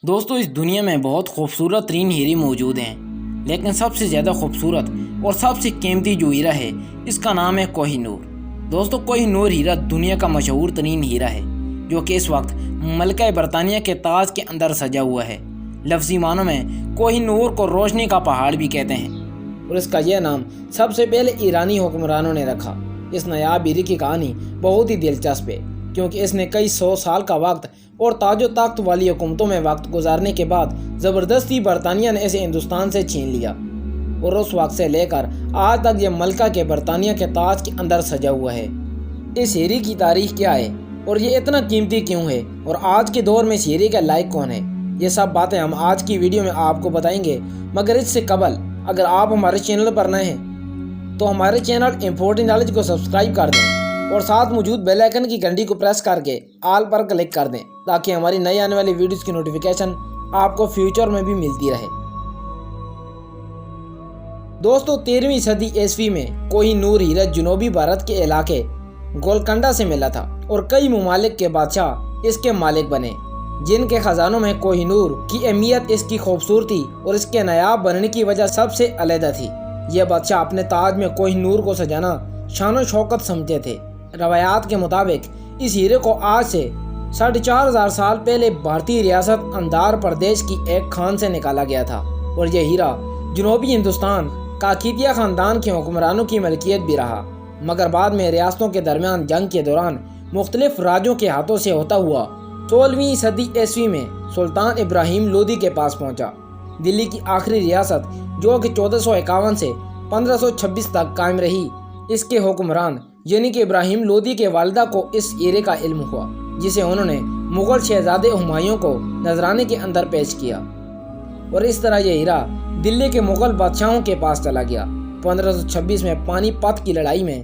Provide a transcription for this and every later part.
دوستو اس دنیا میں بہت خوبصورت ترین ہیرے موجود ہیں، لیکن سب سے زیادہ خوبصورت اور سب سے قیمتی جو ہیرا ہے اس کا نام ہے کوہ نور۔ دوستو کوہ نور ہیرا دنیا کا مشہور ترین ہیرا ہے جو کہ اس وقت ملکہ برطانیہ کے تاج کے اندر سجا ہوا ہے۔ لفظی معنوں میں کوہ نور کو روشنی کا پہاڑ بھی کہتے ہیں اور اس کا یہ نام سب سے پہلے ایرانی حکمرانوں نے رکھا۔ اس نایاب ہیرے کی کہانی بہت ہی دلچسپ ہے کیونکہ اس نے کئی سو سال کا وقت اور تاج و تخت والی حکومتوں میں وقت گزارنے کے بعد زبردستی برطانیہ نے اسے ہندوستان سے چھین لیا، اور اس وقت سے لے کر آج تک یہ ملکہ کے برطانیہ کے تاج کے اندر سجا ہوا ہے۔ اس ہیرے کی تاریخ کیا ہے اور یہ اتنا قیمتی کیوں ہے، اور آج کے دور میں اس ہیرے کے لائق کون ہے، یہ سب باتیں ہم آج کی ویڈیو میں آپ کو بتائیں گے۔ مگر اس سے قبل اگر آپ ہمارے چینل پر نئے ہیں تو ہمارے چینل امپورٹنٹ نالج کو سبسکرائب کر دیں اور ساتھ موجود بیل آئیکن کی گھنٹی کو پریس کر کے آل پر کلک کر دیں تاکہ ہماری نئی آنے والی ویڈیوز کی نوٹیفیکیشن آپ کو فیوچر میں بھی ملتی رہے۔ دوستو 13ویں صدی عیسوی میں کوہ نور ہیرا جنوبی بھارت کے علاقے گولکنڈہ سے ملا تھا اور کئی ممالک کے بادشاہ اس کے مالک بنے، جن کے خزانوں میں کوہ نور کی اہمیت اس کی خوبصورتی اور اس کے نایاب بننے کی وجہ سب سے علیحدہ تھی۔ یہ بادشاہ اپنے تاج میں کوہ نور کو سجانا شان و شوکت سمجھتے تھے۔ روایات کے مطابق اس ہیرے کو آج سے 4,500 سال پہلے بھارتی ریاست اندھار پردیش کی ایک خان سے نکالا گیا تھا، اور یہ ہیرا جنوبی ہندوستان کاکتیہ خاندان کے حکمرانوں کی ملکیت بھی رہا، مگر بعد میں ریاستوں کے درمیان جنگ کے دوران مختلف راجوں کے ہاتھوں سے ہوتا ہوا 16ویں صدی عیسوی میں سلطان ابراہیم لودھی کے پاس پہنچا۔ دلی کی آخری ریاست جو کہ 1451 سے 1526 تک قائم رہی، اس کے حکمران یعنی کہ ابراہیم لودھی کے والدہ کو اس ہیرے کا علم ہوا، جسے انہوں نے مغل شہزادے ہمایوں کو نذرانے کے اندر پیش کیا، اور اس طرح یہ ہیرا دلی کے مغل بادشاہوں کے پاس چلا گیا۔ 1526 میں پانی پت کی لڑائی میں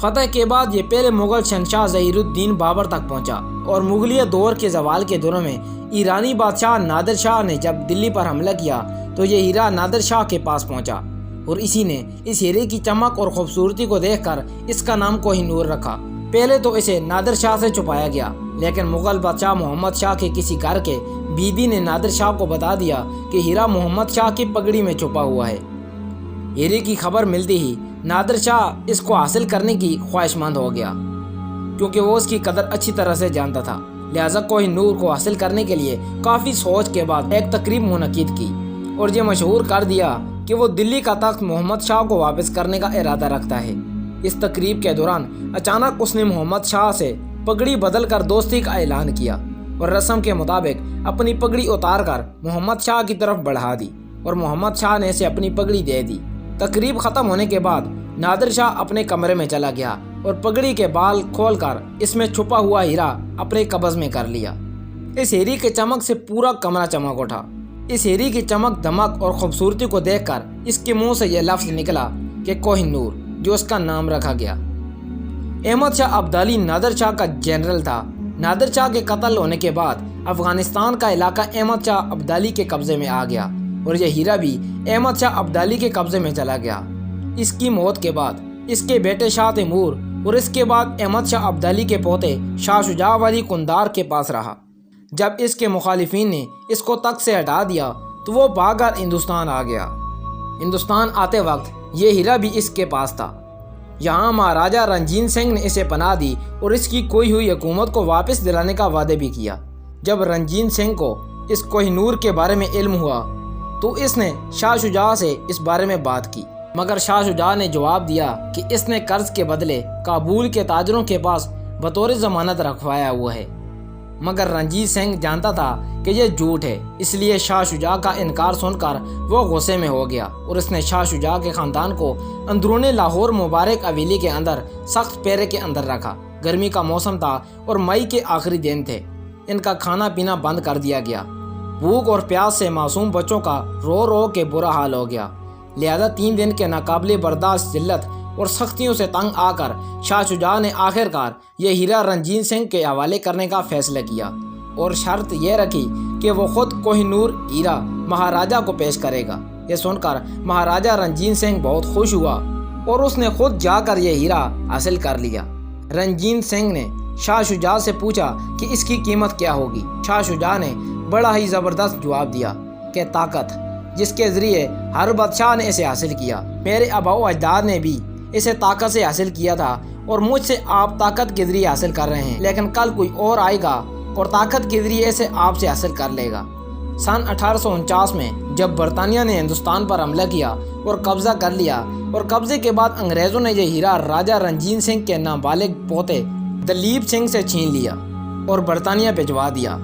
فتح کے بعد یہ پہلے مغل شہنشاہ ظہیر الدین بابر تک پہنچا، اور مغلیہ دور کے زوال کے دوروں میں ایرانی بادشاہ نادر شاہ نے جب دلی پر حملہ کیا تو یہ ہیرا نادر شاہ کے پاس پہنچا، اور اسی نے اس ہیرے کی چمک اور خوبصورتی کو دیکھ کر اس کا نام کوہ نور رکھا۔ پہلے تو اسے نادر شاہ سے چھپایا گیا، لیکن مغل بادشاہ محمد شاہ کے کسی گھر کے بیدی نے نادر شاہ کو بتا دیا کہ ہیرا محمد شاہ کی پگڑی میں چھپا ہوا ہے۔ ہیرے کی خبر ملتے ہی نادر شاہ اس کو حاصل کرنے کی خواہش مند ہو گیا، کیونکہ وہ اس کی قدر اچھی طرح سے جانتا تھا۔ لہٰذا کوہ نور کو حاصل کرنے کے لیے کافی سوچ کے بعد ایک تقریب منعقد کی اور یہ مشہور کر دیا کہ وہ دلی کا تخت محمد شاہ کو واپس کرنے کا ارادہ رکھتا ہے۔ اس تقریب کے دوران اچانک اس نے محمد شاہ سے پگڑی بدل کر دوستی کا اعلان کیا، اور رسم کے مطابق اپنی پگڑی اتار کر محمد شاہ کی طرف بڑھا دی، اور محمد شاہ نے اسے اپنی پگڑی دے دی۔ تقریب ختم ہونے کے بعد نادر شاہ اپنے کمرے میں چلا گیا اور پگڑی کے بال کھول کر اس میں چھپا ہوا ہیرا اپنے قبض میں کر لیا۔ اس ہیرے کے چمک سے پورا کمرہ چمک اٹھا۔ اس ہیرے کی چمک دمک اور خوبصورتی کو دیکھ کر اس کے منہ سے یہ لفظ نکلا کہ کوہ نور، جو اس کا نام رکھا گیا۔ احمد شاہ ابدالی نادر شاہ کا جنرل تھا۔ نادر شاہ کے قتل ہونے کے بعد افغانستان کا علاقہ احمد شاہ ابدالی کے قبضے میں آ گیا، اور یہ ہیرا بھی احمد شاہ ابدالی کے قبضے میں چلا گیا۔ اس کی موت کے بعد اس کے بیٹے شاہ تیمور اور اس کے بعد احمد شاہ ابدالی کے پوتے شاہ شجاع ولی کندار کے پاس رہا۔ جب اس کے مخالفین نے اس کو تخت سے ہٹا دیا تو وہ بھاگ کر ہندوستان آ گیا۔ ہندوستان آتے وقت یہ ہیرا بھی اس کے پاس تھا۔ یہاں مہاراجہ رنجیت سنگھ نے اسے پناہ دی اور اس کی کھوئی ہوئی حکومت کو واپس دلانے کا وعدہ بھی کیا۔ جب رنجیت سنگھ کو اس کوہ نور کے بارے میں علم ہوا تو اس نے شاہ شجاع سے اس بارے میں بات کی، مگر شاہ شجاع نے جواب دیا کہ اس نے قرض کے بدلے کابل کے تاجروں کے پاس بطور ضمانت رکھوایا ہوا ہے، مگر رنجیت سنگھ جانتا تھا کہ یہ جھوٹ ہے، اس لیے شاہ شجاع کا انکار سن کر وہ غصے میں ہو گیا، اور اس نے شاہ شجاع کے خاندان کو اندرون لاہور مبارک حویلی کے اندر سخت پہرے کے اندر رکھا۔ گرمی کا موسم تھا اور مئی کے آخری دن تھے۔ ان کا کھانا پینا بند کر دیا گیا۔ بھوک اور پیاس سے معصوم بچوں کا رو رو کے برا حال ہو گیا، لہذا 3 دن کے ناقابل برداشت ذلت اور سختیوں سے تنگ آ کر شاہ شجاع نے آخرکار یہ ہیرا رنجیت سنگھ کے حوالے کرنے کا فیصلہ کیا، اور شرط یہ رکھی کہ وہ خود کوہ نور ہیرا مہاراجہ کو پیش کرے گا۔ یہ سن کر مہاراجہ رنجیت سنگھ بہت خوش ہوا اور اس نے خود جا کر یہ ہیرا حاصل کر لیا۔ رنجیت سنگھ نے شاہ شجاع سے پوچھا کہ اس کی قیمت کیا ہوگی۔ شاہ شجاع نے بڑا ہی زبردست جواب دیا کہ طاقت، جس کے ذریعے ہر بادشاہ نے اسے حاصل کیا۔ میرے آباء و اجداد نے بھی اسے طاقت سے حاصل کیا تھا اور مجھ سے آپ طاقت کے ذریعے حاصل کر رہے ہیں، لیکن کل کوئی اور آئے گا اور طاقت کے ذریعے اسے آپ سے حاصل کر لے گا۔ سن 1849 میں جب برطانیہ نے ہندوستان پر حملہ کیا اور قبضہ کر لیا، اور قبضے کے بعد انگریزوں نے یہ ہیرا راجہ رنجیت سنگھ کے نابالغ پوتے دلیپ سنگھ سے چھین لیا اور برطانیہ بھجوا دیا،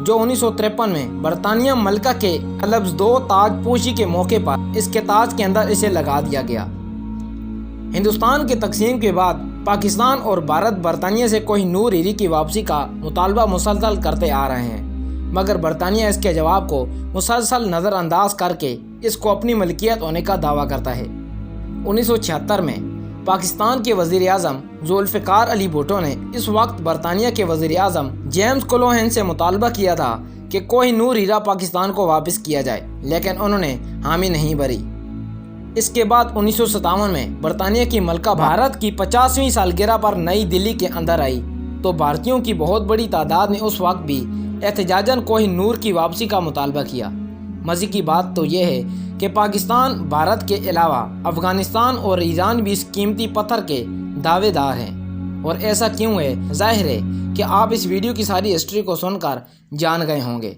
جو 1953 میں برطانیہ ملکہ کے البز دو تاج پوشی کے موقع پر اس کے تاج کے اندر اسے لگا دیا گیا۔ ہندوستان کی تقسیم کے بعد پاکستان اور بھارت برطانیہ سے کوہ نور ہیرے کی واپسی کا مطالبہ مسلسل کرتے آ رہے ہیں، مگر برطانیہ اس کے جواب کو مسلسل نظر انداز کر کے اس کو اپنی ملکیت ہونے کا دعویٰ کرتا ہے۔ 1976 میں پاکستان کے وزیر اعظم ذوالفقار علی بھٹو نے اس وقت برطانیہ کے وزیر اعظم جیمز کلوہن سے مطالبہ کیا تھا کہ کوہ نور ہیرا پاکستان کو واپس کیا جائے، لیکن انہوں نے حامی نہیں بھری۔ اس کے بعد 1957 میں برطانیہ کی ملکہ بھارت کی 50ویں سالگرہ پر نئی دلی کے اندر آئی، تو بھارتیوں کی بہت بڑی تعداد نے اس وقت بھی احتجاجاً کوہ نور کی واپسی کا مطالبہ کیا۔ مزے کی بات تو یہ ہے کہ پاکستان، بھارت کے علاوہ افغانستان اور ایران بھی اس قیمتی پتھر کے دعوے دار ہیں۔ اور ایسا کیوں ہے؟ ظاہر ہے کہ آپ اس ویڈیو کی ساری ہسٹری کو سن کر جان گئے ہوں گے۔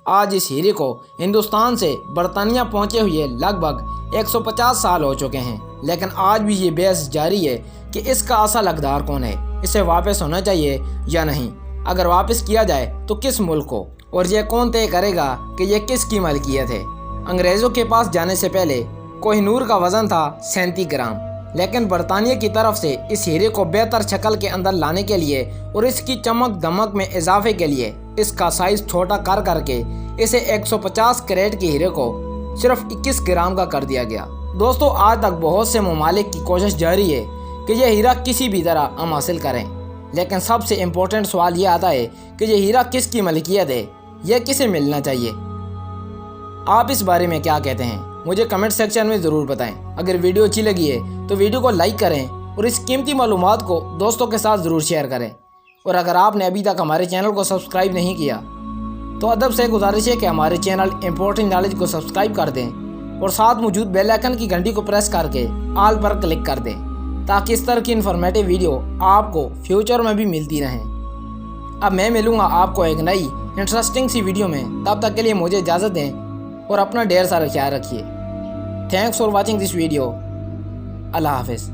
آج اس ہیرے کو ہندوستان سے برطانیہ پہنچے ہوئے لگ بھگ 150 سال ہو چکے ہیں، لیکن آج بھی یہ بحث جاری ہے کہ اس کا اصل حقدار کون ہے، اسے واپس ہونا چاہیے یا نہیں۔ اگر واپس کیا جائے تو کس ملک کو، اور یہ کون طے کرے گا کہ یہ کس کی ملکیت ہے؟ انگریزوں کے پاس جانے سے پہلے کوہ نور کا وزن تھا 37 گرام، لیکن برطانیہ کی طرف سے اس ہیرے کو بہتر شکل کے اندر لانے کے لیے اور اس کی چمک دمک میں اضافے کے لیے اس کا سائز چھوٹا کر کے اسے 150 کیرٹ کے ہیرے کو صرف 21 گرام کا کر دیا گیا۔ دوستو، آج تک بہت سے ممالک کی کوشش جاری ہے کہ یہ ہیرا کسی بھی طرح ہم حاصل کریں، لیکن سب سے امپورٹنٹ سوال یہ آتا ہے کہ یہ ہیرا کس کی ملکیت ہے، یہ کسے ملنا چاہیے؟ آپ اس بارے میں کیا کہتے ہیں؟ مجھے کمنٹ سیکشن میں ضرور بتائیں۔ اگر ویڈیو اچھی لگی ہے تو ویڈیو کو لائک کریں اور اس قیمتی معلومات کو دوستوں کے ساتھ ضرور شیئر کریں، اور اگر آپ نے ابھی تک ہمارے چینل کو سبسکرائب نہیں کیا تو ادب سے گزارش ہے کہ ہمارے چینل امپورٹنٹ نالج کو سبسکرائب کر دیں اور ساتھ موجود بیل آئیکن کی گھنٹی کو پریس کر کے آل پر کلک کر دیں، تاکہ اس طرح کی انفارمیٹیو ویڈیو آپ کو فیوچر میں بھی ملتی رہیں۔ اب میں ملوں گا آپ کو ایک نئی انٹرسٹنگ سی ویڈیو میں، تب تک کے لیے مجھے اجازت دیں اور اپنا ڈھیر سارا خیال رکھیے۔ Thanks for watching this video. اللہ حافظ۔